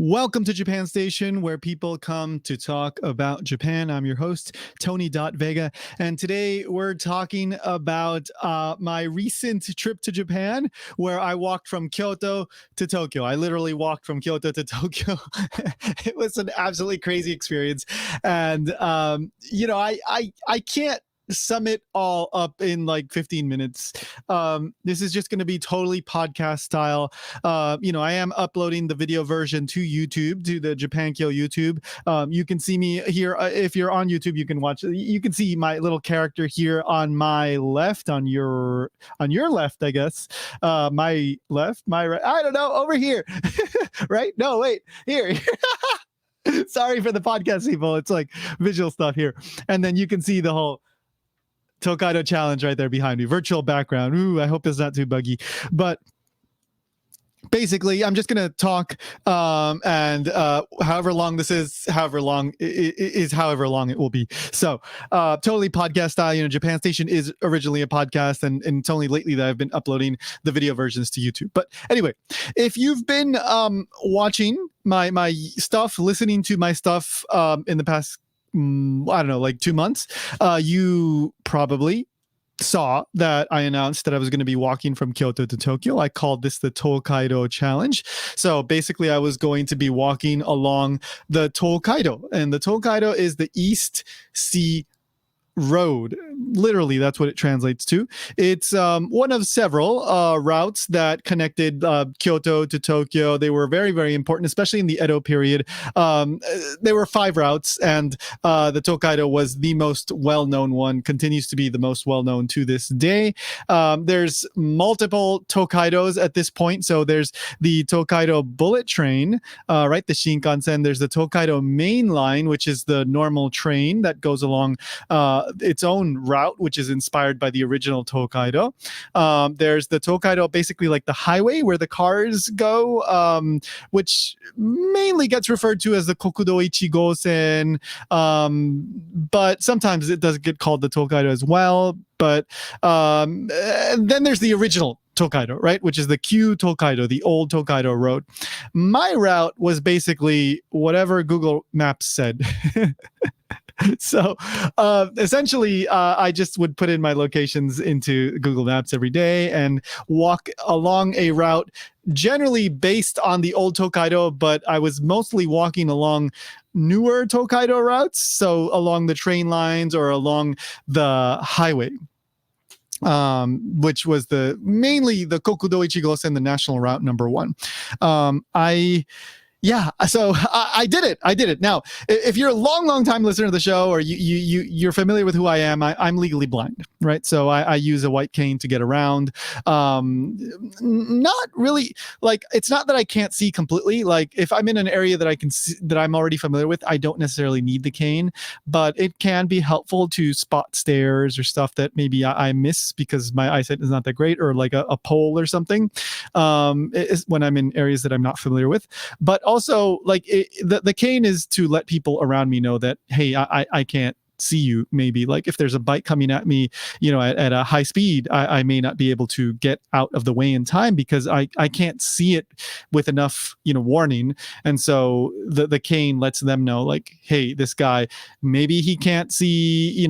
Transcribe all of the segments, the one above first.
Welcome to Japan Station, where people come to talk about Japan. I'm your host, Tony Vega, and today we're talking about my recent trip to Japan, where I walked from Kyoto to Tokyo. I literally walked from Kyoto to Tokyo. It was an absolutely crazy experience, and I can't sum it all up in like 15 minutes. This is just going to be totally podcast style. I am uploading the video version to YouTube, to the Japan Kyo YouTube. You can see me here. If you're on YouTube, you can watch. You can see my little character here on my left, on your left, I guess. My left, my right. I don't know. Over here, right? No, wait, here. Sorry for the podcast people. It's like visual stuff here, and then you can see the whole Tokaido challenge right there behind me. Virtual background. Ooh, I hope it's not too buggy. But basically, I'm just going to talk and however long this is, however long it will be. So totally podcast style. Japan Station is originally a podcast, and it's only lately that I've been uploading the video versions to YouTube. But anyway, if you've been watching my stuff, listening to my stuff in the past, I don't know, like 2 months, you probably saw that I announced that I was going to be walking from Kyoto to Tokyo. I called this the Tōkaidō challenge. So basically I was going to be walking along the Tokaido, and the Tokaido is the East Sea Road. Literally, that's what it translates to. It's one of several routes that connected Kyoto to Tokyo. They were very, very important, especially in the Edo period. There were 5 routes, and the Tokaido was the most well-known one, continues to be the most well-known to this day. There's multiple Tokaidos at this point. So there's the Tokaido bullet train, right? The Shinkansen. There's the Tokaido main line, which is the normal train that goes along its own route, which is inspired by the original Tokaido. There's the Tokaido, basically like the highway where the cars go, which mainly gets referred to as the Kokudo I gosen, but sometimes it does get called the Tokaido as well. But and then there's the original Tokaido, right, which is the Kyū Tōkaidō, the old Tokaido road. My route was basically whatever Google Maps said. So essentially, I just would put in my locations into Google Maps every day and walk along a route generally based on the old Tokaido, but I was mostly walking along newer Tokaido routes, so along the train lines or along the highway, which was mainly the Kokudo I gosen, the national route number 1. So I did it. Now, if you're a long time listener to the show, or you're familiar with who I am, I'm legally blind, right? So I use a white cane to get around. Not really, like, it's not that I can't see completely. Like, if I'm in an area that I can see, that I'm already familiar with, I don't necessarily need the cane, but it can be helpful to spot stairs or stuff that maybe I miss because my eyesight is not that great, or like a pole or something, when I'm in areas that I'm not familiar with. But also, like, the cane is to let people around me know that, hey, I can't see you. Maybe like if there's a bike coming at me, at a high speed, I may not be able to get out of the way in time because I can't see it with enough warning. And so the cane lets them know, like, hey, this guy, maybe he can't see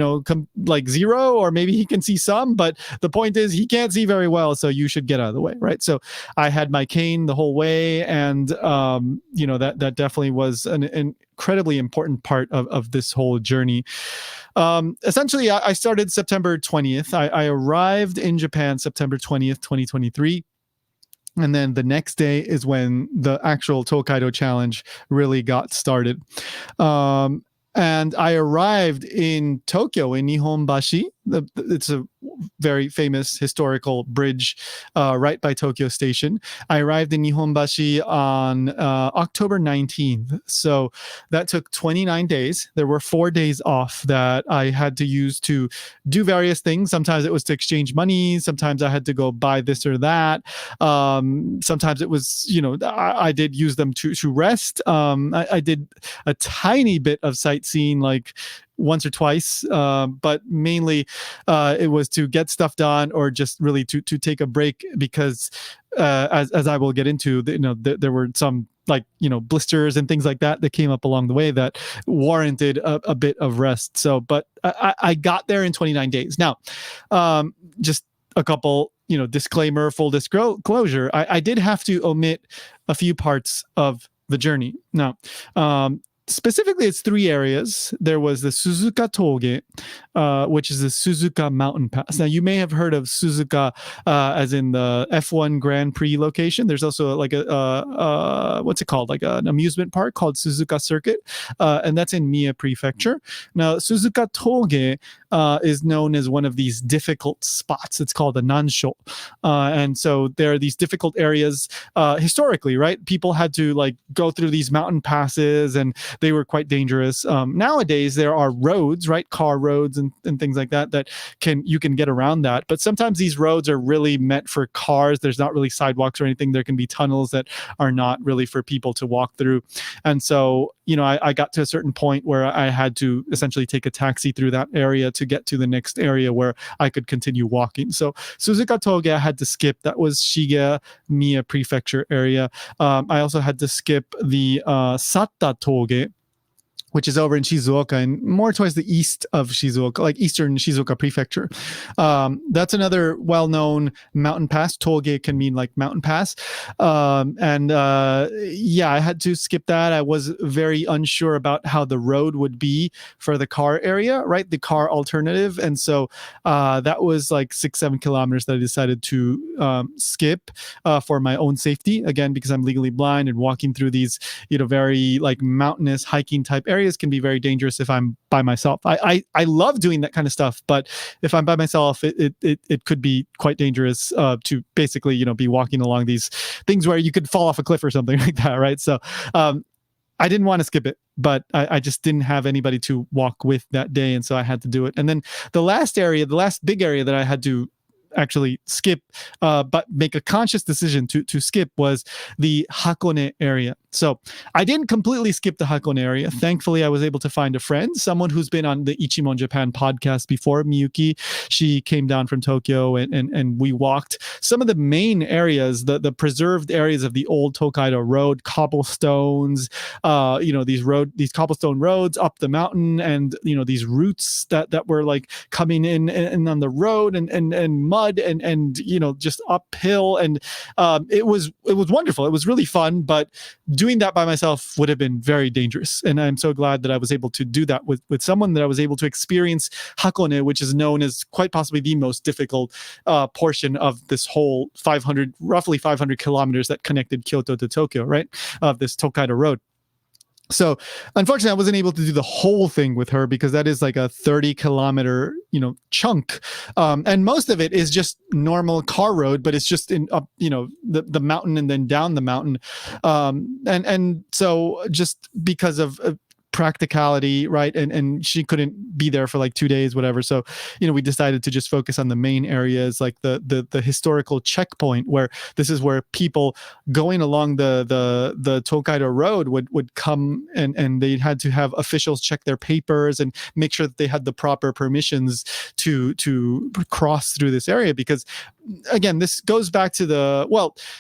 like 0, or maybe he can see some, but the point is he can't see very well, so you should get out of the way, right? So I had my cane the whole way, and that definitely was an incredibly important part of this whole journey. Essentially, I started September 20th. I arrived in Japan September 20th, 2023. And then the next day is when the actual Tōkaidō challenge really got started. And I arrived in Tokyo, in Nihonbashi. It's a very famous historical bridge right by Tokyo Station. I arrived in Nihonbashi on October 19th. So that took 29 days. There were 4 days off that I had to use to do various things. Sometimes it was to exchange money. Sometimes I had to go buy this or that. Sometimes it was, I did use them to rest. I did a tiny bit of sightseeing, like once or twice, but mainly it was to get stuff done or just really to take a break because as I will get into, there were some blisters and things like that came up along the way that warranted a bit of rest. So, but I got there in 29 days. Now, just a couple, disclaimer, full disclosure. I did have to omit a few parts of the journey. Now, specifically, it's 3 areas. There was the Suzuka Toge, which is the Suzuka Mountain Pass. Now, you may have heard of Suzuka as in the F1 Grand Prix location. There's also like what's it called? Like an amusement park called Suzuka Circuit, and that's in Mie Prefecture. Now, Suzuka Toge is known as one of these difficult spots. It's called a nansho. And so there are these difficult areas historically, right? People had to go through these mountain passes and they were quite dangerous. Nowadays, there are roads, right? Car roads and things like that you can get around that. But sometimes these roads are really meant for cars. There's not really sidewalks or anything. There can be tunnels that are not really for people to walk through. And so, I got to a certain point where I had to essentially take a taxi through that area to get to the next area where I could continue walking. So Suzuka Toge I had to skip. That was Shiga Mie Prefecture area. I also had to skip the Satta Toge, which is over in Shizuoka and more towards the east of Shizuoka, like eastern Shizuoka Prefecture. That's another well-known mountain pass. Toge can mean like mountain pass. I had to skip that. I was very unsure about how the road would be for the car area, right? The car alternative. And so that was like 6-7 kilometers that I decided to skip for my own safety. Again, because I'm legally blind and walking through these, very like mountainous hiking type areas can be very dangerous if I'm by myself. I love doing that kind of stuff, but if I'm by myself, it could be quite dangerous to basically, be walking along these things where you could fall off a cliff or something like that, right? So I didn't want to skip it, but I just didn't have anybody to walk with that day, and so I had to do it. And then the last big area that I had to actually skip, but make a conscious decision to skip was the Hakone area. So I didn't completely skip the Hakone area. Thankfully, I was able to find a friend, someone who's been on the Ichimon Japan podcast before, Miyuki. She came down from Tokyo and we walked some of the main areas, the preserved areas of the old Tokaido road, cobblestones, these cobblestone roads up the mountain, and these routes that were like coming in and on the road and mud and just uphill, and it was wonderful. It was really fun, but doing that by myself would have been very dangerous. And I'm so glad that I was able to do that with someone, that I was able to experience Hakone, which is known as quite possibly the most difficult portion of this whole roughly 500 kilometers that connected Kyoto to Tokyo, right? Of this Tokaido road. So unfortunately, I wasn't able to do the whole thing with her because that is like a 30-kilometer, chunk. And most of it is just normal car road, but it's just in up, the mountain and then down the mountain. And so just because of practicality, right? And she couldn't be there for like 2 days, whatever. So, we decided to just focus on the main areas, like the historical checkpoint, where this is where people going along the Tokaido road would come and they had to have officials check their papers and make sure that they had the proper permissions to cross through this area. Because again, this goes back to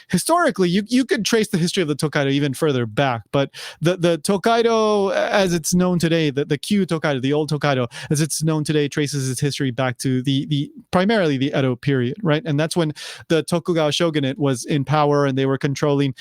historically, you could trace the history of the Tokaido even further back, but the Tokaido as it's known today, the Kyū Tōkaidō, the old Tokaido, as it's known today, traces its history back to the primarily the Edo period, right? And that's when the Tokugawa shogunate was in power and they were controlling,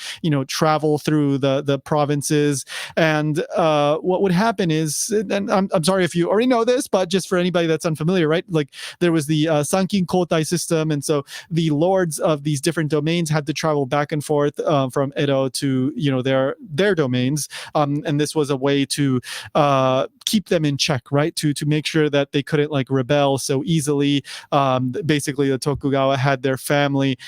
travel through the provinces. And what would happen is, and I'm sorry if you already know this, but just for anybody that's unfamiliar, right? Like there was the Sankin Kotai system, and so the lords of these different domains had to travel back and forth from Edo to their domains, and this was a way to keep them in check, right? To make sure that they couldn't rebel so easily. Basically, the Tokugawa had their family,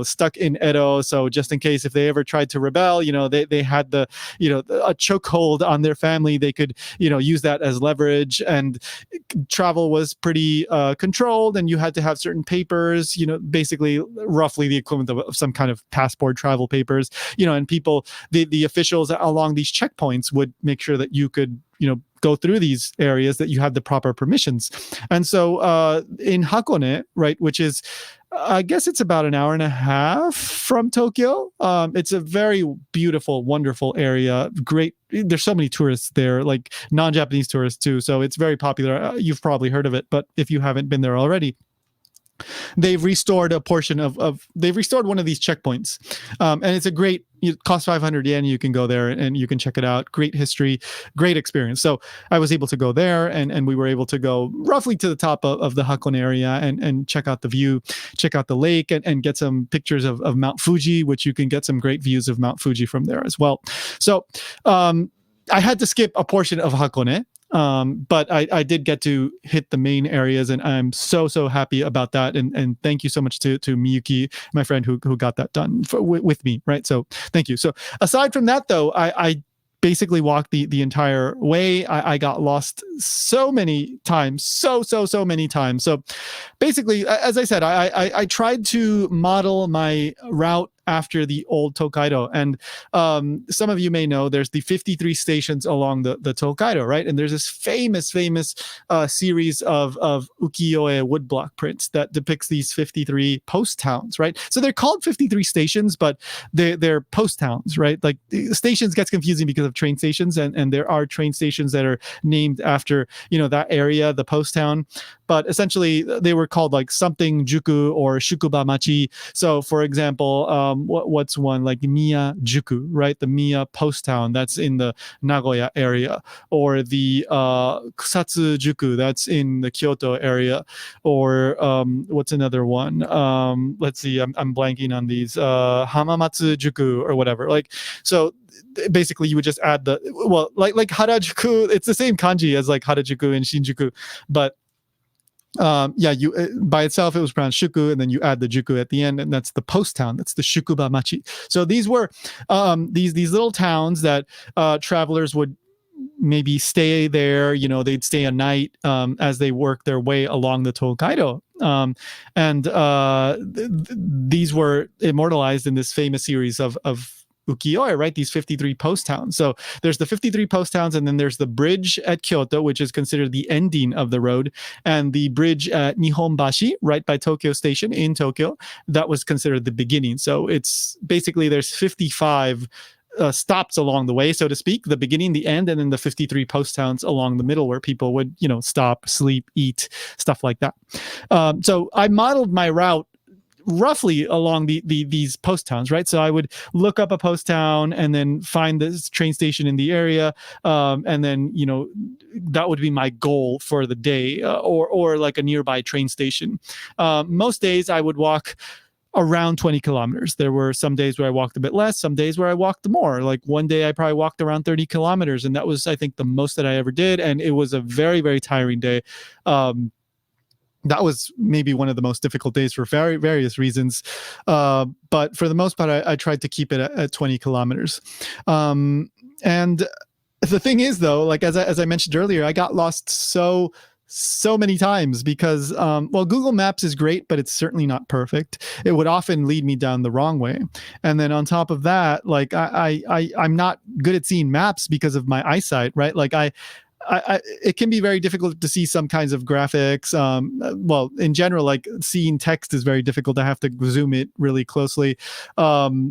stuck in Edo, so just in case if they ever tried to rebel, they had a chokehold on their family. They could use that as leverage, and travel was pretty controlled, and you had to have certain papers, basically roughly the equivalent of some kind of passport travel papers, and people, the officials along these checkpoints would make sure that you could go through these areas, that you had the proper permissions. And so in Hakone, right, which is, I guess it's about an hour and a half from Tokyo. It's a very beautiful, wonderful area. Great. There's so many tourists there, like non-Japanese tourists too. So it's very popular. You've probably heard of it, but if you haven't been there already, they've restored a portion they've restored one of these checkpoints. And it's a great, it costs 500 yen. You can go there and you can check it out. Great history, great experience. So I was able to go there, and we were able to go roughly to the top of the Hakone area and check out the view, check out the lake, and get some pictures of Mount Fuji, which you can get some great views of Mount Fuji from there as well. So I had to skip a portion of Hakone. But I did get to hit the main areas, and I'm so happy about that. And thank you so much to Miyuki, my friend, who got that done with me, right? So thank you. So aside from that, though, I basically walked the entire way. I got lost so many times, so many times. So basically, as I said, I tried to model my route after the old Tokaido. And some of you may know there's the 53 stations along the Tokaido, right? And there's this famous series of ukiyo-e woodblock prints that depicts these 53 post towns, right? So they're called 53 stations, but they're post towns, right? Like stations gets confusing because of train stations, and there are train stations that are named after, that area, the post town. But essentially, they were called like something Juku or Shukuba Machi. So, for example, what's one like Miya Juku, right? The Miya post town that's in the Nagoya area, or the Kusatsu Juku that's in the Kyoto area, or what's another one? Let's see, I'm blanking on these. Hamamatsu Juku or whatever. Like, so basically, you would just add like Harajuku. It's the same kanji as like Harajuku and Shinjuku, but you by itself it was pronounced shuku, and then you add the juku at the end, and that's the post town. That's the Shukuba Machi. So these were these little towns that travelers would maybe stay there. They'd stay a night as they work their way along the Tokaido. These were immortalized in this famous series of ukiyo-e, right? These 53 post towns. So there's the 53 post towns, and then there's the bridge at Kyoto, which is considered the ending of the road, and the bridge at Nihonbashi, right by Tokyo Station in Tokyo, that was considered the beginning. So it's basically there's 55 stops along the way, so to speak, the beginning, the end, and then the 53 post towns along the middle where people would, stop, sleep, eat, stuff like that. So I modeled my route roughly along these post towns, right? So I would look up a post town and then find this train station in the area, and then that would be my goal for the day, or like a nearby train station. Most days I would walk around 20 kilometers. There were some days where I walked a bit less, some days where I walked more. Like one day I probably walked around 30 kilometers, and that was, I think, the most that I ever did, and it was a very tiring day. That was maybe one of the most difficult days for various reasons. But for the most part, I tried to keep it at 20 kilometers. And the thing is, though, like as I mentioned earlier, I got lost so many times because, Google Maps is great, but it's certainly not perfect. It would often lead me down the wrong way. And then on top of that, like I'm not good at seeing maps because of my eyesight, right? Like it can be very difficult to see some kinds of graphics. In general, like seeing text is very difficult. I have to zoom it really closely.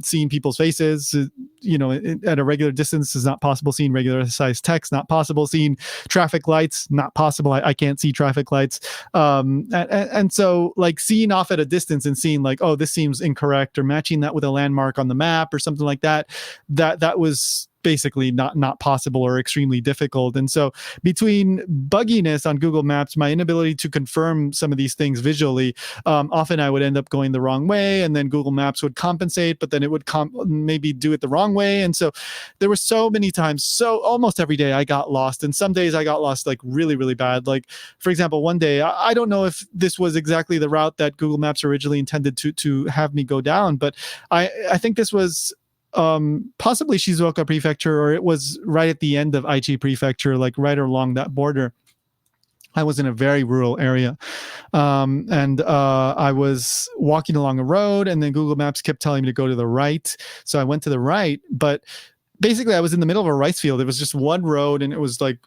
Seeing people's faces, at a regular distance is not possible. Seeing regular size text, not possible. Seeing traffic lights, not possible. I can't see traffic lights. And so like seeing off at a distance and seeing like, oh, this seems incorrect, or matching that with a landmark on the map or something like that, that was basically not possible or extremely difficult. And so between bugginess on Google Maps, my inability to confirm some of these things visually, often I would end up going the wrong way, and then Google Maps would compensate, but then it would maybe do it the wrong way. And so there were so many times, so almost every day I got lost, and some days I got lost like really bad. Like, for example, one day, I don't know if this was exactly the route that Google Maps originally intended to have me go down, but I think this was possibly Shizuoka Prefecture, or it was right at the end of Aichi Prefecture, like right along that border. I was in a very rural area, and I was walking along a road, and then Google Maps kept telling me to go to the right. So I went to the right, but basically I was in the middle of a rice field. It was just one road, and it was like,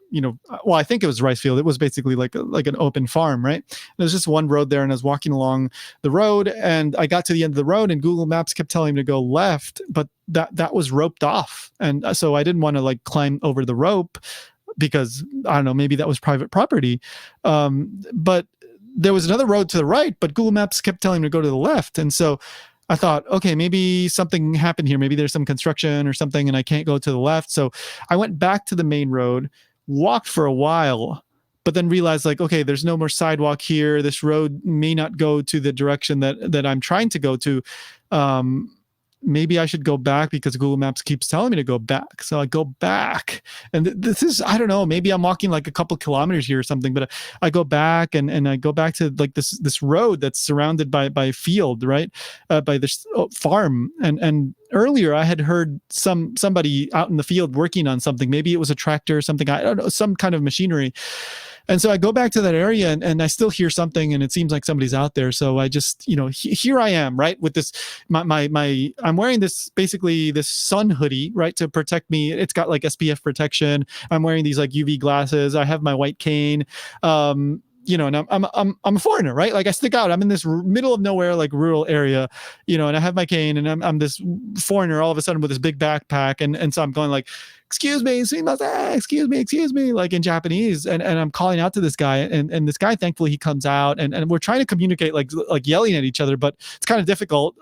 well, I think it was rice field. It was basically like an open farm, right? There's just one road there, and I was walking along the road, and I got to the end of the road, and Google Maps kept telling me to go left, but that was roped off, and so I didn't want to like climb over the rope because I don't know, maybe that was private property. But there was another road to the right, but Google Maps kept telling me to go to the left, and so I thought, okay, maybe something happened here. Maybe there's some construction or something and I can't go to the left. So I went back to the main road, walked for a while, but then realized like, okay, there's no more sidewalk here. This road may not go to the direction that I'm trying to go to. Maybe I should go back because Google Maps keeps telling me to go back. So I go back, and this is, I don't know, maybe I'm walking like a couple kilometers here or something, but I go back and I go back to like this road that's surrounded by a field, right? By this farm. And earlier I had heard somebody out in the field working on something. Maybe it was a tractor or something. I don't know, some kind of machinery. And so I go back to that area and I still hear something and it seems like somebody's out there. So I just, here I am, right? With this, I'm wearing this, basically this sun hoodie, right? To protect me. It's got like SPF protection. I'm wearing these like UV glasses. I have my white cane. And I'm a foreigner, right? Like I stick out. I'm in this middle of nowhere, like rural area, and I have my cane and I'm this foreigner all of a sudden with this big backpack. And so I'm going like, excuse me, excuse me, like in Japanese. And I'm calling out to this guy and this guy, thankfully he comes out and we're trying to communicate, like yelling at each other, but it's kind of difficult.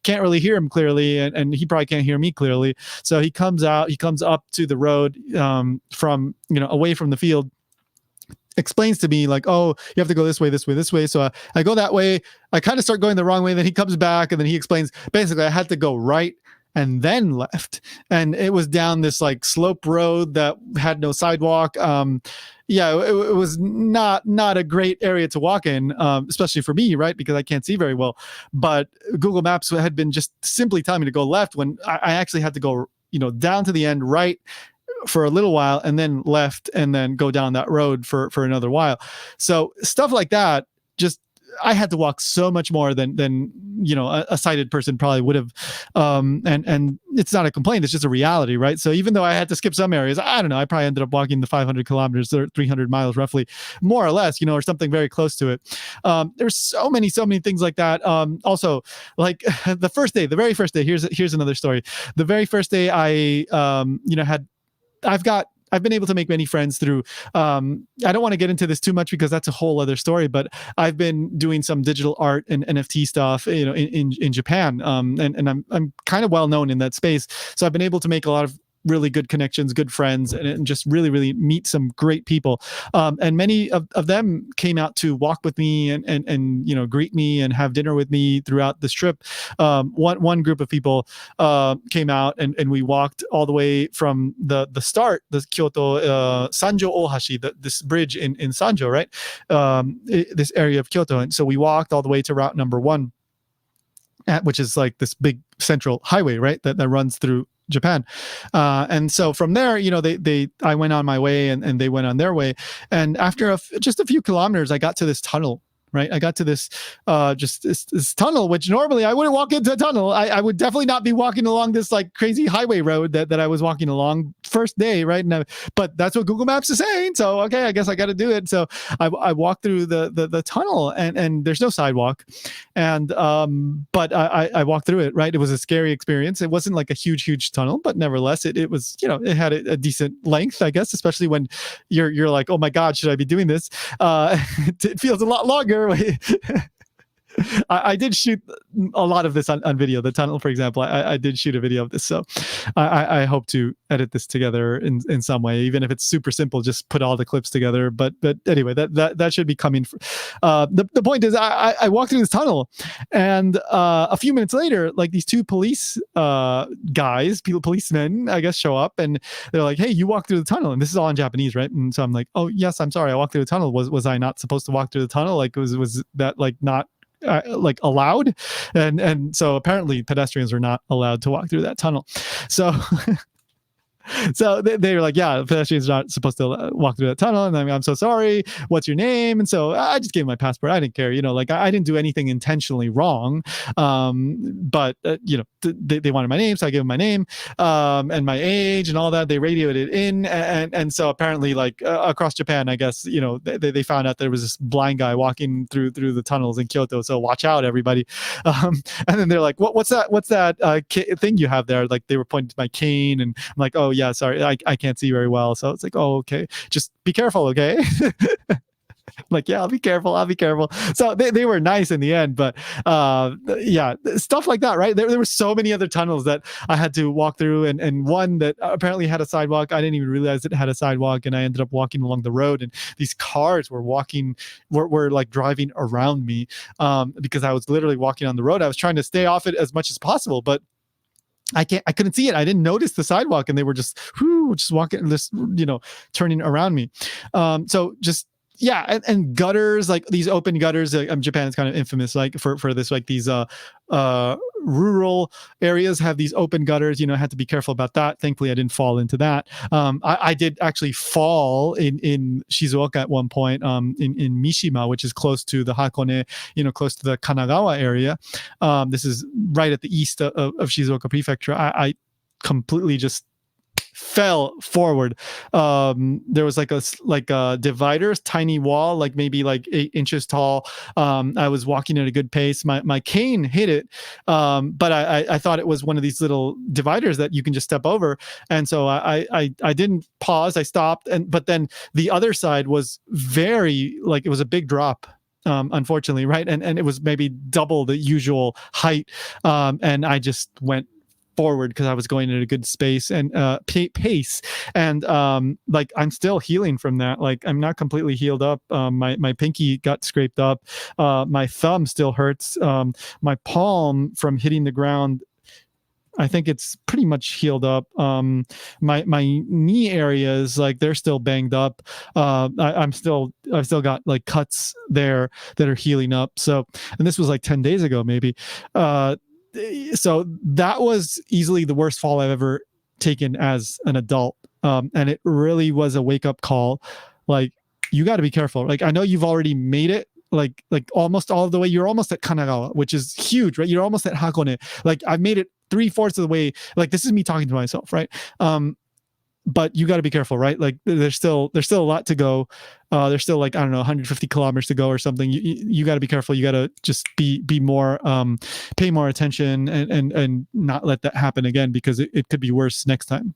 Can't really hear him clearly. And he probably can't hear me clearly. So he comes out, he comes up to the road, from, away from the field, explains to me like, oh, you have to go this way, this way, this way. So I go that way. I kind of start going the wrong way. Then he comes back and then he explains, basically I had to go right and then left. And it was down this like slope road that had no sidewalk. It was not a great area to walk in, especially for me, right? Because I can't see very well. But Google Maps had been just simply telling me to go left when I actually had to go, down to the end, right, for a little while and then left and then go down that road for another while. So stuff like that, just I had to walk so much more than a sighted person probably would have. And it's not a complaint, it's just a reality, right? So even though I had to skip some areas, I don't know, I probably ended up walking the 500 kilometers or 300 miles roughly, more or less, or something very close to it. There's so many things like that. Also, like the very first day, here's another story. The very first day I've been able to make many friends through, I don't want to get into this too much because that's a whole other story, but I've been doing some digital art and NFT stuff, in Japan. And I'm kind of well known in that space. So I've been able to make a lot of really good connections, good friends, and just really, really meet some great people. And many of them came out to walk with me and greet me and have dinner with me throughout this trip. One group of people came out and we walked all the way from the start, the Kyoto Sanjo Ohashi, this bridge in Sanjo, right? This area of Kyoto. And so we walked all the way to route number 1, which is like this big central highway, right? That runs through Japan. And so from there, I went on my way and they went on their way. And after just a few kilometers, I got to this tunnel, right? I got to this, this tunnel, which normally I wouldn't walk into a tunnel. I would definitely not be walking along this like crazy highway road that I was walking along first day, right? But that's what Google Maps is saying. So, okay, I guess I got to do it. So I walked through the tunnel and there's no sidewalk. And, but I walked through it, right? It was a scary experience. It wasn't like a huge tunnel, but nevertheless, it was, it had a decent length, I guess, especially when you're like, oh my God, should I be doing this? It feels a lot longer. I did shoot a lot of this on video. The tunnel, for example, I did shoot a video of this. So I hope to edit this together in some way, even if it's super simple, just put all the clips together. But anyway, that should be coming. The point is I walked through this tunnel and a few minutes later, like these 2 police policemen, I guess, show up and they're like, hey, you walked through the tunnel. And this is all in Japanese, right? And so I'm like, oh yes, I'm sorry, I walked through the tunnel. Was I not supposed to walk through the tunnel? Like was that like not like allowed? And so apparently pedestrians are not allowed to walk through that tunnel. So So they were like, yeah, pedestrians are not supposed to walk through that tunnel. And I'm so sorry. What's your name? And so I just gave my passport. I didn't care, like I didn't do anything intentionally wrong. But they wanted my name. So I gave them my name, and my age and all that. They radioed it in. And so apparently like across Japan, I guess, they found out there was this blind guy walking through the tunnels in Kyoto. So watch out, everybody. And then they're like, what's that thing you have there? Like they were pointing to my cane, and I'm like, oh yeah, sorry, I can't see very well. So it's like, oh, okay, just be careful, okay? Like, yeah, I'll be careful. So they were nice in the end, but yeah, stuff like that, right? There were so many other tunnels that I had to walk through, and one that apparently had a sidewalk. I didn't even realize it had a sidewalk, and I ended up walking along the road, and these cars were were like driving around me, because I was literally walking on the road. I was trying to stay off it as much as possible, but I couldn't see it. I didn't notice the sidewalk, and they were just walking, just turning around me. So just, yeah, and gutters, like these open gutters. Japan is kind of infamous like for this, like these rural areas have these open gutters. I had to be careful about that. Thankfully, I didn't fall into that. I did actually fall in Shizuoka at one point, in Mishima, which is close to the Hakone, close to the Kanagawa area. This is right at the east of Shizuoka Prefecture. I completely just fell forward. There was like a divider, tiny wall, like maybe like 8 inches tall. I was walking at a good pace. My cane hit it, but I thought it was one of these little dividers that you can just step over. And so I didn't pause. I stopped, but then the other side was it was a big drop. Unfortunately, right, and it was maybe double the usual height, and I just went forward because I was going at a good pace, and like I'm still healing from that. Like I'm not completely healed up. My pinky got scraped up. My thumb still hurts. My palm from hitting the ground, I think it's pretty much healed up. My knee areas, like they're still banged up. I've still got like cuts there that are healing up. So, and this was like 10 days ago, maybe. So that was easily the worst fall I've ever taken as an adult. And it really was a wake up call. Like, you got to be careful. Like, I know you've already made it, like almost all of the way. You're almost at Kanagawa, which is huge, right? You're almost at Hakone. Like, I've made it 3/4 of the way. Like, this is me talking to myself, right? But you got to be careful, right? Like there's still a lot to go. There's still like, I don't know, 150 kilometers to go or something. You got to be careful. You got to just be more, pay more attention, and not let that happen again, because it could be worse next time.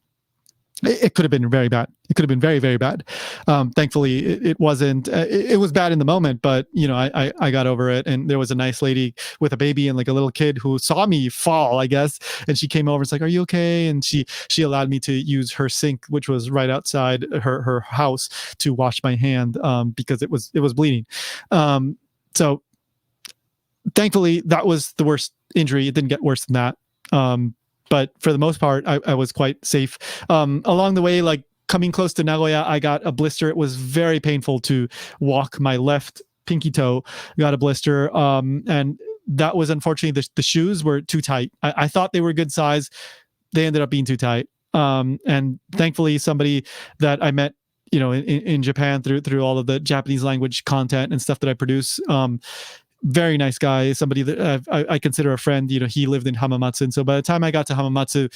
It could have been very bad. It could have been very, very bad. Thankfully, it wasn't. It was bad in the moment, but I got over it. And there was a nice lady with a baby and like a little kid who saw me fall, I guess, and she came over and was like, "Are you okay?" And she allowed me to use her sink, which was right outside her house, to wash my hand, because it was bleeding. So thankfully, that was the worst injury. It didn't get worse than that. But for the most part, I was quite safe. Along the way, like coming close to Nagoya, I got a blister. It was very painful to walk. My left pinky toe got a blister. And that was, unfortunately, the shoes were too tight. I thought they were good size. They ended up being too tight. And thankfully, somebody that I met, in Japan through all of the Japanese language content and stuff that I produce, very nice guy, somebody that I consider a friend. He lived in Hamamatsu, and so by the time I got to Hamamatsu,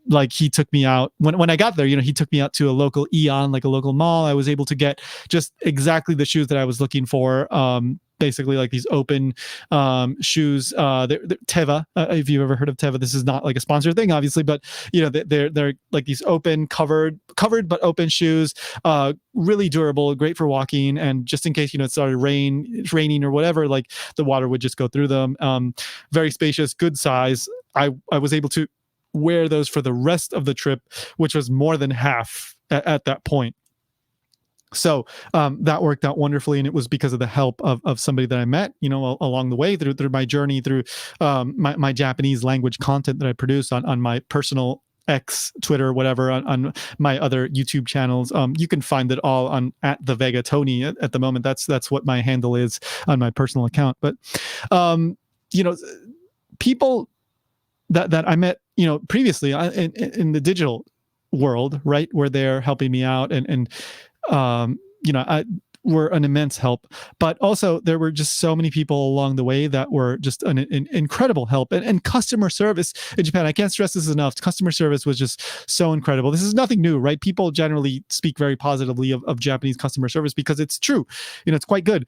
like he took me out when I got there. He took me out to a local Ion, like a local mall. I was able to get just exactly the shoes that I was looking for. Basically like these open shoes. They're Teva. If you've ever heard of Teva, this is not like a sponsored thing, obviously, but they're like these open, covered but open shoes. Really durable, great for walking, and just in case it started raining or whatever, like the water would just go through them. Very spacious, good size. I was able to wear those for the rest of the trip, which was more than half at that point. So that worked out wonderfully, and it was because of the help of somebody that I met, along the way through my journey through my Japanese language content that I produce on my personal X, Twitter, whatever, on my other YouTube channels. You can find it all on at the Vega Tony at the moment. That's what my handle is on my personal account. But people that I met, previously in the digital world, right, where they're helping me out, and I were an immense help. But also there were just so many people along the way that were just an incredible help, and customer service in Japan. I can't stress this enough. Customer service was just so incredible. This is nothing new, right? People generally speak very positively of Japanese customer service because it's true. It's quite good.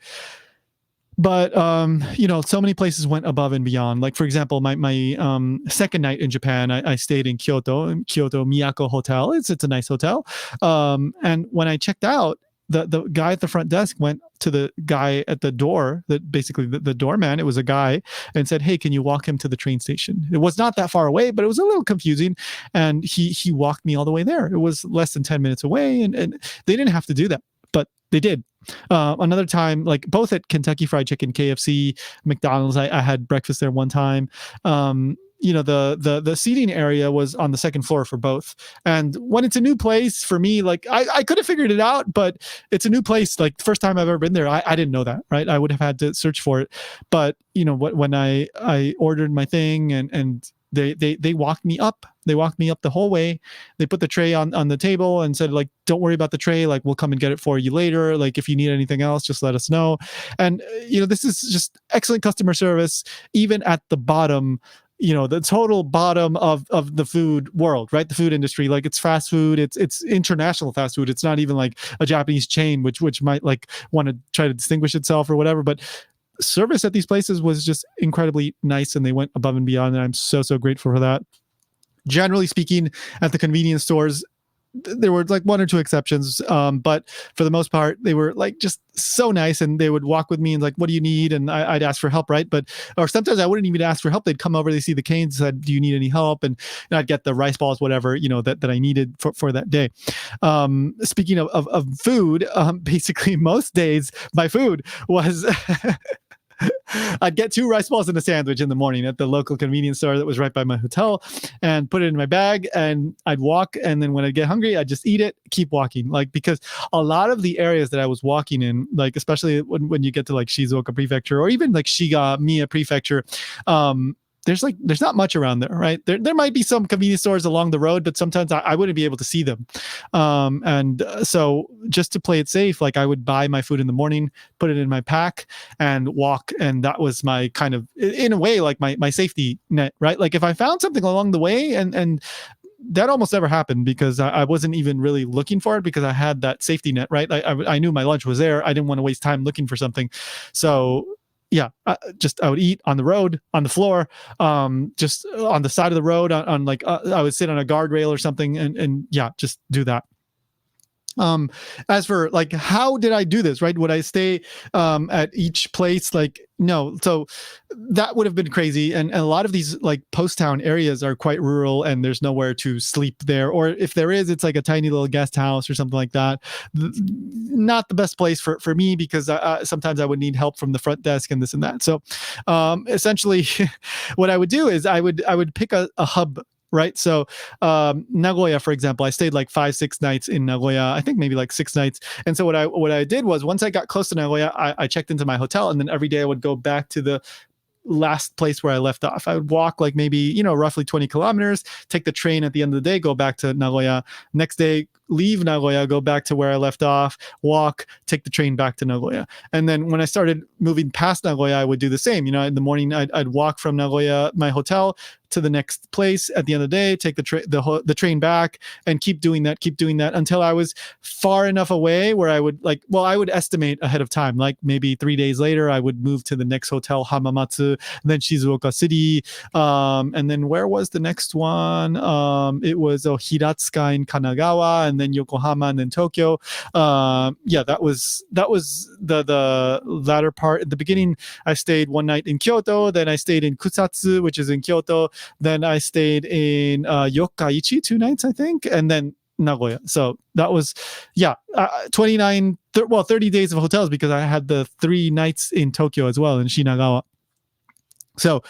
But so many places went above and beyond. Like, for example, my second night in Japan, I stayed in Kyoto Miyako Hotel. It's a nice hotel. And when I checked out, the guy at the front desk went to the guy at the door, that basically the doorman. It was a guy, and said, "Hey, can you walk him to the train station?" It was not that far away, but it was a little confusing. And he walked me all the way there. It was less than 10 minutes away, and they didn't have to do that, but they did. Another time, like both at Kentucky Fried Chicken, KFC, McDonald's, I had breakfast there one time. The seating area was on the second floor for both. And when it's a new place for me, like I could have figured it out, but it's a new place. Like, first time I've ever been there, I didn't know that, right? I would have had to search for it. But when I ordered my thing, and they walked me up. They walked me up the whole way. They put the tray on the table and said, like, "Don't worry about the tray. Like, we'll come and get it for you later. Like, if you need anything else, just let us know." And this is just excellent customer service, even at the bottom, the total bottom of the food world, right? The food industry. Like, it's fast food. It's international fast food. It's not even like a Japanese chain, which might like want to try to distinguish itself or whatever. But service at these places was just incredibly nice, and they went above and beyond, and I'm so grateful for that. Generally speaking, at the convenience stores, there were like one or two exceptions, but for the most part, they were like just so nice, and they would walk with me and like, "What do you need?" And I'd ask for help, right? Or sometimes I wouldn't even ask for help. They'd come over, they see the canes, said, "Do you need any help?" And I'd get the rice balls, whatever that I needed for that day. Speaking of food, basically most days my food was I'd get 2 rice balls and a sandwich in the morning at the local convenience store that was right by my hotel, and put it in my bag, and I'd walk. And then when I get hungry, I'd just eat it, keep walking. Like, because a lot of the areas that I was walking in, like, especially when you get to like Shizuoka Prefecture, or even like Shigamiya Prefecture, there's not much around there, right? There might be some convenience stores along the road, but sometimes I wouldn't be able to see them. So just to play it safe, like, I would buy my food in the morning, put it in my pack, and walk. And that was my kind of, in a way, like my safety net, right? Like, if I found something along the way, and that almost never happened because I wasn't even really looking for it, because I had that safety net, right? I knew my lunch was there. I didn't want to waste time looking for something. So yeah, I would eat on the road, on the floor, just on the side of the road, on like, I would sit on a guardrail or something, and yeah, just do that. As for like, how did I do this, right? Would I stay at each place? Like, no. So that would have been crazy. And a lot of these like post town areas are quite rural, and there's nowhere to sleep there. Or if there is, it's like a tiny little guest house or something like that. Not the best place for me, because sometimes I would need help from the front desk and this and that. So essentially what I would do is I would pick a hub. Right. So Nagoya, for example, I stayed like 5-6 nights in Nagoya, I think maybe like 6 nights. And so what I did was, once I got close to Nagoya, I checked into my hotel, and then every day I would go back to the last place where I left off. I would walk like maybe, roughly 20 kilometers, take the train at the end of the day, go back to Nagoya. Next day, leave Nagoya, go back to where I left off, walk, take the train back to Nagoya. And then when I started moving past Nagoya, I would do the same. In the morning, I'd walk from Nagoya, my hotel, to the next place. At the end of the day, take the train back, and keep doing that until I was far enough away where I would I would estimate ahead of time, like maybe 3 days later, I would move to the next hotel, Hamamatsu, then Shizuoka City. And then where was the next one? It was Hiratsuka in Kanagawa, and then Yokohama, and then Tokyo. That was the latter part. At the beginning, I stayed one night in Kyoto, then I stayed in Kusatsu, which is in Kyoto. Then I stayed in Yokkaichi 2 nights, I think, and then Nagoya. So that was 30 days of hotels, because I had the 3 nights in Tokyo as well, in Shinagawa. So,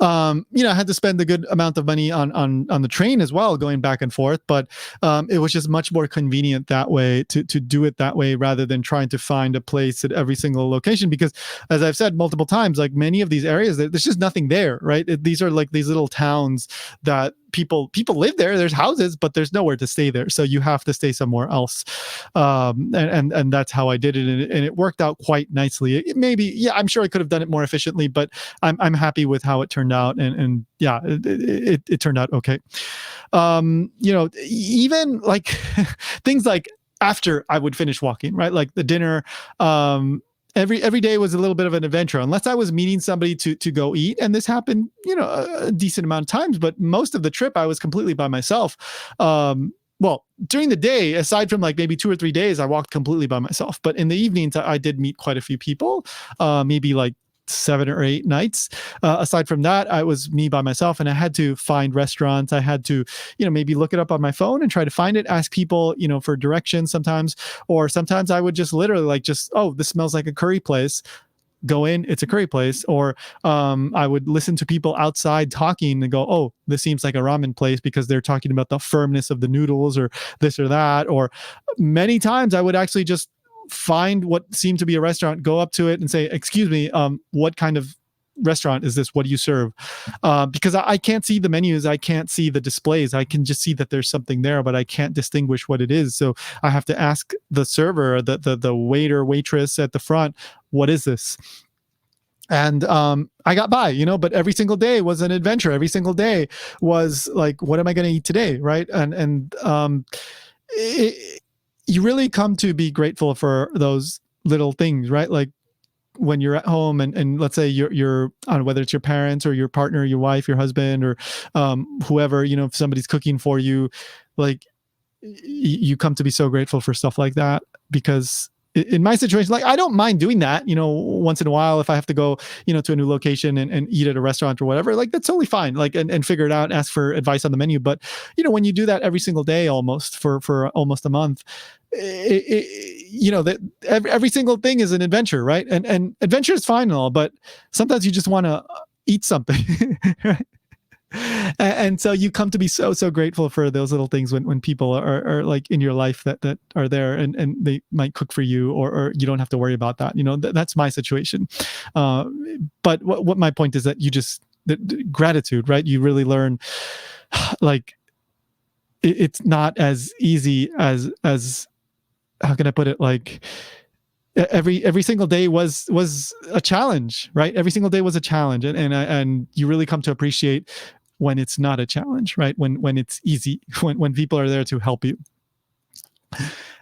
I had to spend a good amount of money on the train as well, going back and forth. But it was just much more convenient that way to do it that way rather than trying to find a place at every single location. Because, as I've said multiple times, like many of these areas, there's just nothing there, right? These are like these little towns that people live there. There's houses, but there's nowhere to stay there. So you have to stay somewhere else. And that's how I did it, and it worked out quite nicely. I'm sure I could have done it more efficiently, but I'm happy with how it turned out, and yeah, it turned out okay. Even like things like after I would finish walking, right? Like the dinner, every day was a little bit of an adventure, unless I was meeting somebody to go eat. And this happened, a decent amount of times, but most of the trip I was completely by myself. Well, during the day, aside from like maybe 2 or 3 days, I walked completely by myself. But in the evenings, I did meet quite a few people, maybe like 7 or 8 nights. Aside from that, I was me by myself, and I had to find restaurants. I had to, maybe look it up on my phone and try to find it, ask people, for directions sometimes, or sometimes I would just literally oh, this smells like a curry place. Go in, it's a curry place. Or I would listen to people outside talking and go, oh, this seems like a ramen place because they're talking about the firmness of the noodles or this or that. Or many times I would actually just find what seemed to be a restaurant, go up to it and say, excuse me, what kind of restaurant is this? What do you serve? Because I can't see the menus. I can't see the displays. I can just see that there's something there, but I can't distinguish what it is. So I have to ask the server, the waiter, waitress at the front, what is this? And I got by, but every single day was an adventure. Every single day was like, what am I going to eat today? Right. And you really come to be grateful for those little things, right? Like when you're at home and let's say you're I don't know, whether it's your parents or your partner, your wife, your husband, or whoever, if somebody's cooking for you, like you come to be so grateful for stuff like that. Because in my situation, like I don't mind doing that, once in a while, if I have to go, to a new location and eat at a restaurant or whatever, like that's totally fine. Like, and figure it out and ask for advice on the menu. But, when you do that every single day, almost for almost a month, that every single thing is an adventure, right? And adventure is fine and all, but sometimes you just want to eat something, right? And so you come to be so grateful for those little things when people are like in your life that are there and they might cook for you, or you don't have to worry about that. That's my situation. But what my point is that the gratitude, right? You really learn, like it's not as easy as how can I put it? Like every single day was a challenge, right? Every single day was a challenge, and you really come to appreciate when it's not a challenge, right? When it's easy, when people are there to help you.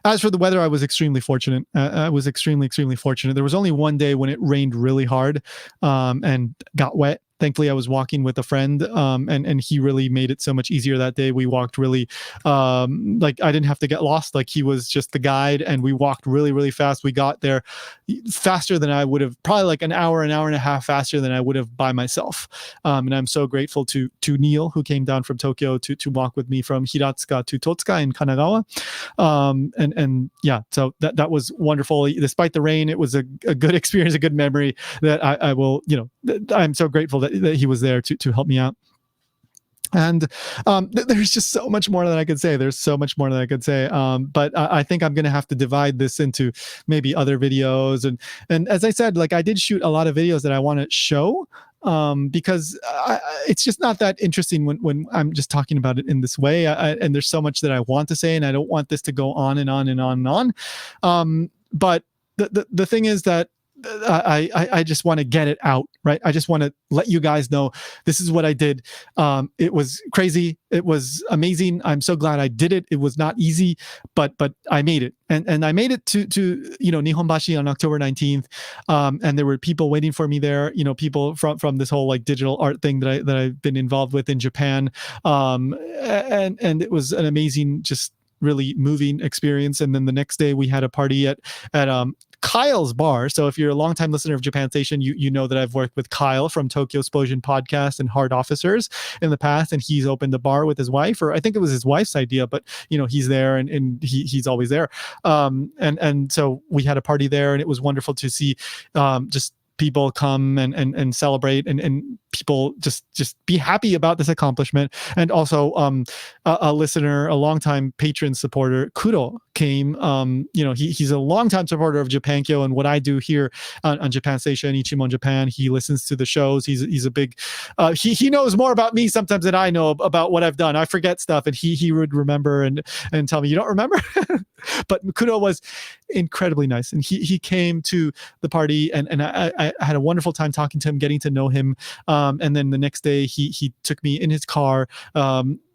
As for the weather, I was extremely fortunate. I was extremely fortunate. There was only one day when it rained really hard and got wet. Thankfully, I was walking with a friend, and he really made it so much easier that day. We walked really, like I didn't have to get lost. Like he was just the guide, and we walked really fast. We got there faster than I would have, probably like an hour and a half faster than I would have by myself. And I'm so grateful to Neil, who came down from Tokyo to walk with me from Hiratsuka to Totsuka in Kanagawa. And yeah, so that was wonderful. Despite the rain, it was a good experience, a good memory that I will, I'm so grateful that he was there to help me out. And there's just so much more that I could say. There's so much more that I could say. But I think I'm going to have to divide this into maybe other videos. And as I said, like I did shoot a lot of videos that I want to show, because it's just not that interesting when I'm just talking about it in this way. And there's so much that I want to say, and I don't want this to go on and on and on and on. But the thing is that I just want to get it out, right? I just want to let you guys know this is what I did. It was crazy. It was amazing. I'm so glad I did it. It was not easy, but I made it. And I made it to Nihonbashi on October 19th. And there were people waiting for me there, people from this whole like digital art thing that I've been involved with in Japan. And it was an amazing, just really moving experience. And then the next day we had a party at Kyle's bar. So if you're a longtime listener of Japan Station, you know that I've worked with Kyle from Tokyo Explosion Podcast and Hard Officers in the past, and he's opened a bar with his wife, or I think it was his wife's idea, but he's there and he's always there. And so we had a party there, and it was wonderful to see just people come and celebrate, and people just be happy about this accomplishment. And also a listener, a longtime patron supporter, Kuro, came. He's a longtime supporter of Japankyo and what I do here on Japan Station, Ichimon Japan. He listens to the shows. He's a big he knows more about me sometimes than I know about what I've done. I forget stuff, and he would remember and tell me, you don't remember. But Kuro was incredibly nice, and he came to the party, and I had a wonderful time talking to him, getting to know him. And then the next day he took me in his car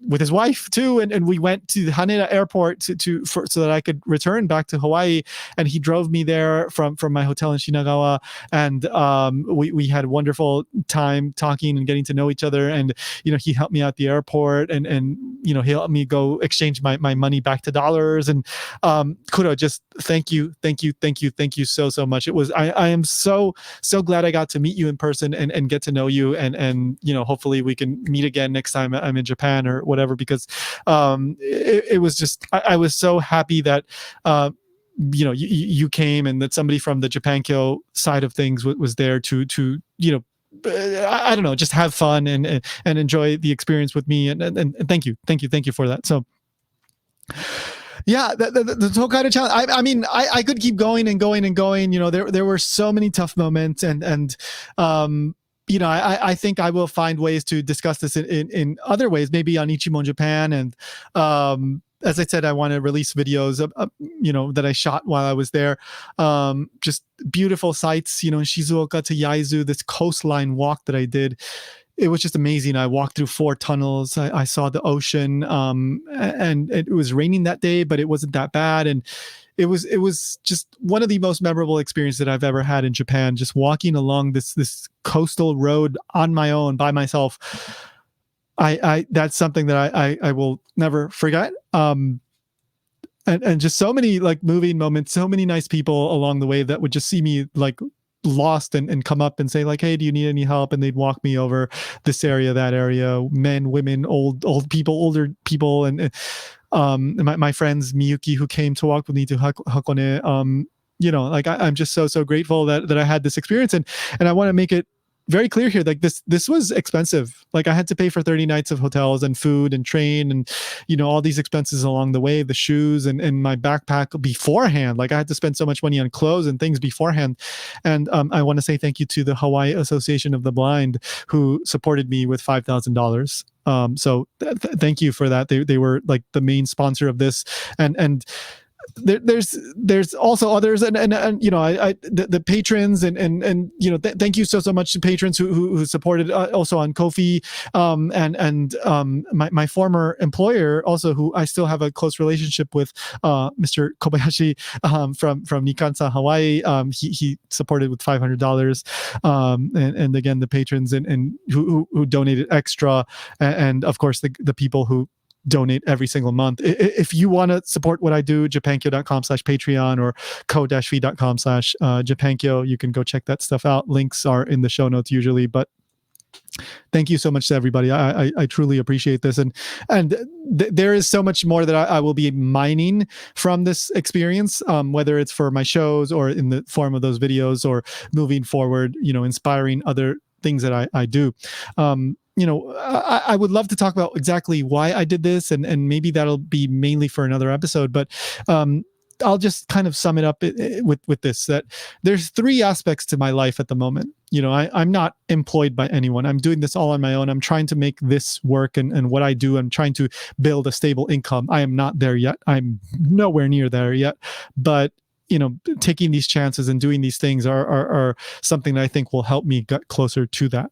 with his wife too, and we went to the Haneda airport so that I could return back to Hawaii. And he drove me there from my hotel in Shinagawa, and we had a wonderful time talking and getting to know each other. And he helped me out the airport, and he helped me go exchange my money back to dollars. And Kuro, just thank you so much. It was I am so glad I got to meet you in person and get to know you, and hopefully we can meet again next time I'm in Japan or whatever, because it was just I was so happy that you came, and that somebody from the Japankyo side of things was there to I don't know, just have fun and enjoy the experience with me, and thank you for that. So yeah, the Tōkaidō challenge. I mean, I could keep going and going and going. There were so many tough moments, and I think I will find ways to discuss this in other ways, maybe on Ichimon Japan. And as I said, I want to release videos that I shot while I was there. Just beautiful sights, Shizuoka to Yaizu, this coastline walk that I did. It was just amazing. I walked through 4 tunnels. I saw the ocean, and it was raining that day, but it wasn't that bad. And it was just one of the most memorable experiences that I've ever had in Japan, just walking along this coastal road on my own, by myself. That's something that I will never forget. And just so many like moving moments, so many nice people along the way that would just see me like lost and come up and say like, hey, do you need any help? And they'd walk me over this area, that area, men, women, old people, older people. And my friends Miyuki, who came to walk with me to Hakone, I'm just so grateful that I had this experience. And I want to make it very clear here, like this was expensive. Like I had to pay for 30 nights of hotels and food and train and all these expenses along the way, the shoes and my backpack beforehand. Like I had to spend so much money on clothes and things beforehand. And I want to say thank you to the Hawaii Association of the Blind, who supported me with $5,000. So thank you for that. They were like the main sponsor of this, and there's also others, and the patrons, and thank you so much to patrons who supported also on Ko-fi, and my former employer also, who I still have a close relationship with, Mr. Kobayashi from Nikansa Hawaii. He supported with $500, and again the patrons and who donated extra, and of course the people who donate every single month. If you want to support what I do, japankyo.com/Patreon or ko-fi.com/Japankyo, you can go check that stuff out. Links are in the show notes usually, but thank you so much to everybody. I truly appreciate this. And there is so much more that I will be mining from this experience, whether it's for my shows or in the form of those videos or moving forward, inspiring other things that I do. I would love to talk about exactly why I did this, and maybe that'll be mainly for another episode, but I'll just kind of sum it up with this, that there's 3 aspects to my life at the moment. I'm not employed by anyone. I'm doing this all on my own. I'm trying to make this work, and what I do, I'm trying to build a stable income. I am not there yet. I'm nowhere near there yet, but taking these chances and doing these things are something that I think will help me get closer to that.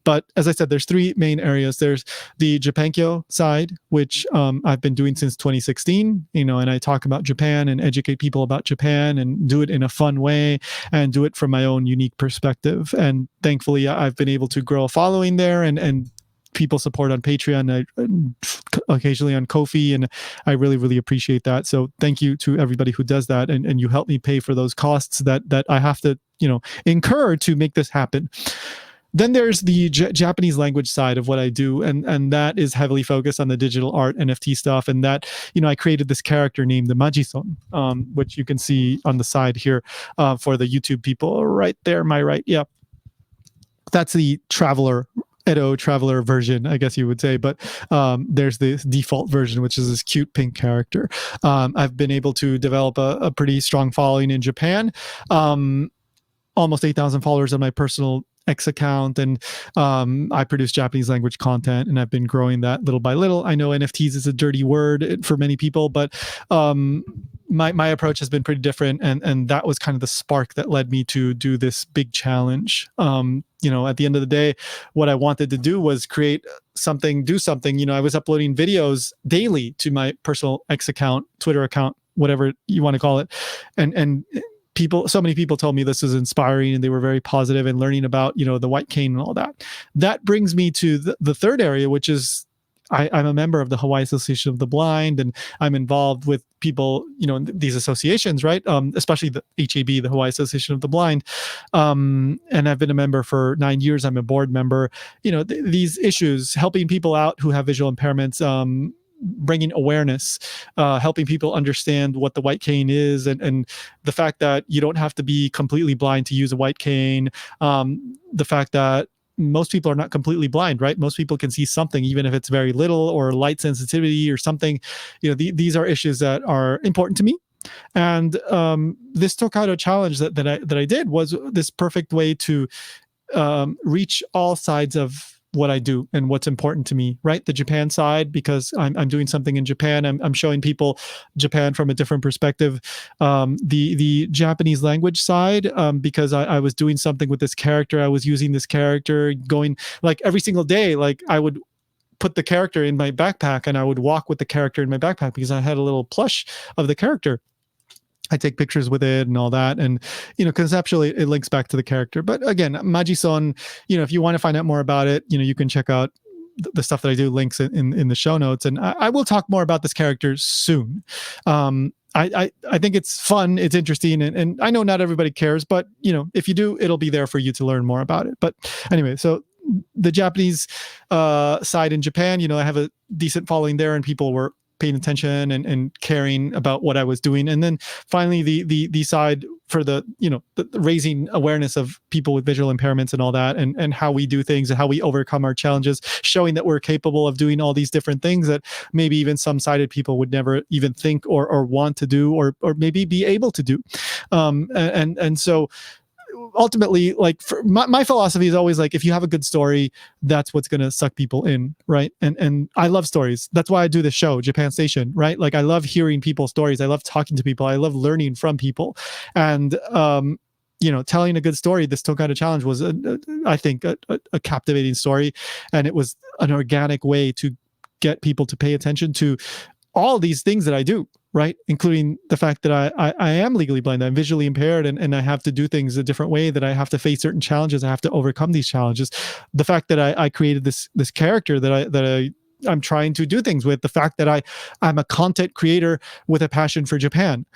But as I said, there's 3 main areas. There's the Japankyo side, which I've been doing since 2016, and I talk about Japan and educate people about Japan and do it in a fun way and do it from my own unique perspective. And thankfully, I've been able to grow a following there, and people support on Patreon, occasionally on Ko-fi, and I really appreciate that. So thank you to everybody who does that, and you help me pay for those costs that I have to incur to make this happen. Then there's the Japanese language side of what I do, and that is heavily focused on the digital art NFT stuff. And that I created this character named the Majison, which you can see on the side here for the YouTube people right there, my right. Yeah. That's the traveler Edo traveler version, I guess you would say, but there's the default version, which is this cute pink character. I've been able to develop a pretty strong following in Japan. Almost 8,000 followers on my personal X account, and I produce Japanese language content, and I've been growing that little by little. I know NFTs is a dirty word for many people, but my approach has been pretty different, and that was kind of the spark that led me to do this big challenge. At the end of the day, what I wanted to do was create something, do something. I was uploading videos daily to my personal X account, Twitter account, whatever you want to call it, and so many people told me this is inspiring, and they were very positive and learning about, the white cane and all that. That brings me to the third area, which is I'm a member of the Hawaii Association of the Blind, and I'm involved with people, in these associations, right? Especially the HAB, the Hawaii Association of the Blind. And I've been a member for 9 years. I'm a board member. These issues, helping people out who have visual impairments, bringing awareness, helping people understand what the white cane is, and the fact that you don't have to be completely blind to use a white cane. The fact that most people are not completely blind, right? Most people can see something, even if it's very little, or light sensitivity or something. These are issues that are important to me. And this Tokaido challenge that I did was this perfect way to reach all sides of what I do and what's important to me, right? The Japan side, because I'm doing something in Japan. I'm showing people Japan from a different perspective. The Japanese language side, because I was doing something with this character. I was using this character, going like every single day, like I would put the character in my backpack and I would walk with the character in my backpack because I had a little plush of the character. I take pictures with it and all that. And, conceptually it links back to the character. But again, Maji-son, if you want to find out more about it, you can check out the stuff that I do, links in the show notes. And I will talk more about this character soon. I think it's fun. It's interesting. And I know not everybody cares, but if you do, it'll be there for you to learn more about it. But anyway, so the Japanese side in Japan, I have a decent following there, and people were paying attention and caring about what I was doing. And then finally the side for the raising awareness of people with visual impairments and all that, and how we do things and how we overcome our challenges, showing that we're capable of doing all these different things that maybe even some sighted people would never even think or want to do, or maybe be able to do. And so ultimately, like, for my philosophy is always like, if you have a good story, that's what's going to suck people in, right? And I love stories. That's why I do this show, Japan Station, right? Like, I love hearing people's stories. I love talking to people. I love learning from people. And telling a good story, this Tokaido challenge was I think a captivating story, and it was an organic way to get people to pay attention to all these things that I do, right? Including the fact that I am legally blind, I'm visually impaired, and I have to do things a different way, that I have to face certain challenges, I have to overcome these challenges. The fact that I created this character that I'm trying to do things with, the fact that I'm a content creator with a passion for Japan.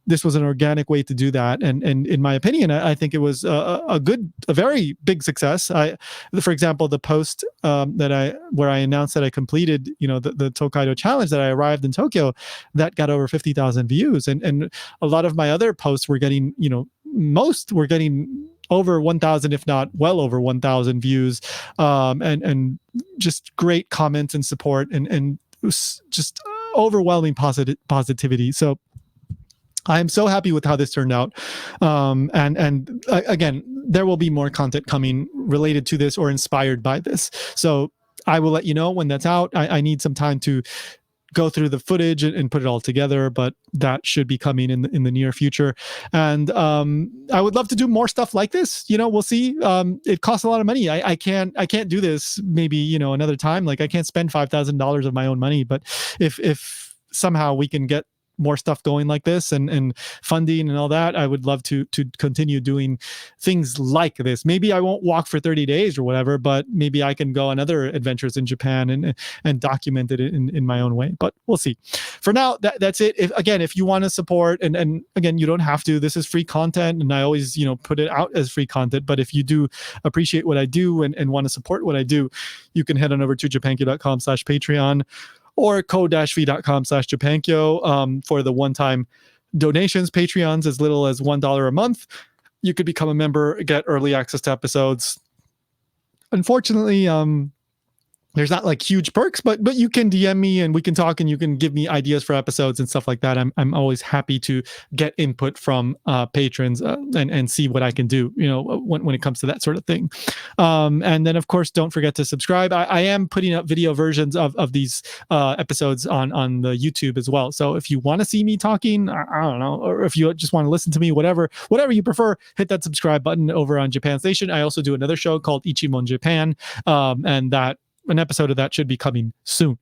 This was an organic way to do that, and in my opinion, I think it was a very big success. For example, the post where I announced that I completed, the Tokaido challenge, that I arrived in Tokyo, that got over 50,000 views, and a lot of my other posts were getting, most were getting over 1,000, if not well over 1,000 views, and just great comments and support, and just overwhelming positivity. So I'm so happy with how this turned out. And again, there will be more content coming related to this or inspired by this. So I will let you know when that's out. I need some time to go through the footage and put it all together, but that should be coming in the near future. And I would love to do more stuff like this. We'll see. It costs a lot of money. I can't do this maybe, another time. Like, I can't spend $5,000 of my own money, but if somehow we can get more stuff going like this and funding and all that, I would love to continue doing things like this. Maybe I won't walk for 30 days or whatever, but maybe I can go on other adventures in Japan and document it in my own way. But we'll see. For now, that's it. If you want to support, and again, you don't have to. This is free content, and I always put it out as free content. But if you do appreciate what I do and want to support what I do, you can head on over to japankyo.com/Patreon. or ko-fi.com/Japankyo for the one-time donations. Patreons as little as $1 a month. You could become a member, get early access to episodes, unfortunately, there's not like huge perks, but you can DM me and we can talk and you can give me ideas for episodes and stuff like that. I'm always happy to get input from patrons and see what I can do, when it comes to that sort of thing. And then of course, don't forget to subscribe. I am putting up video versions of these episodes on the YouTube as well. So if you want to see me talking, I don't know, or if you just want to listen to me, whatever you prefer, hit that subscribe button over on Japan Station. I also do another show called Ichimon Japan, and an episode of that should be coming soon.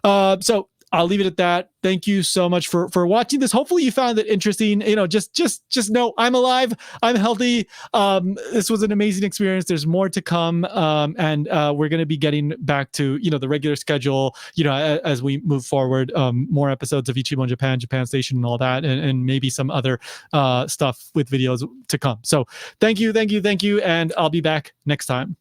So I'll leave it at that. Thank you so much for watching this. Hopefully you found it interesting. Just know I'm alive. I'm healthy. This was an amazing experience. There's more to come. And we're going to be getting back to, the regular schedule, as we move forward, more episodes of Ichimon Japan, Japan Station and all that, and maybe some other stuff with videos to come. So thank you. And I'll be back next time.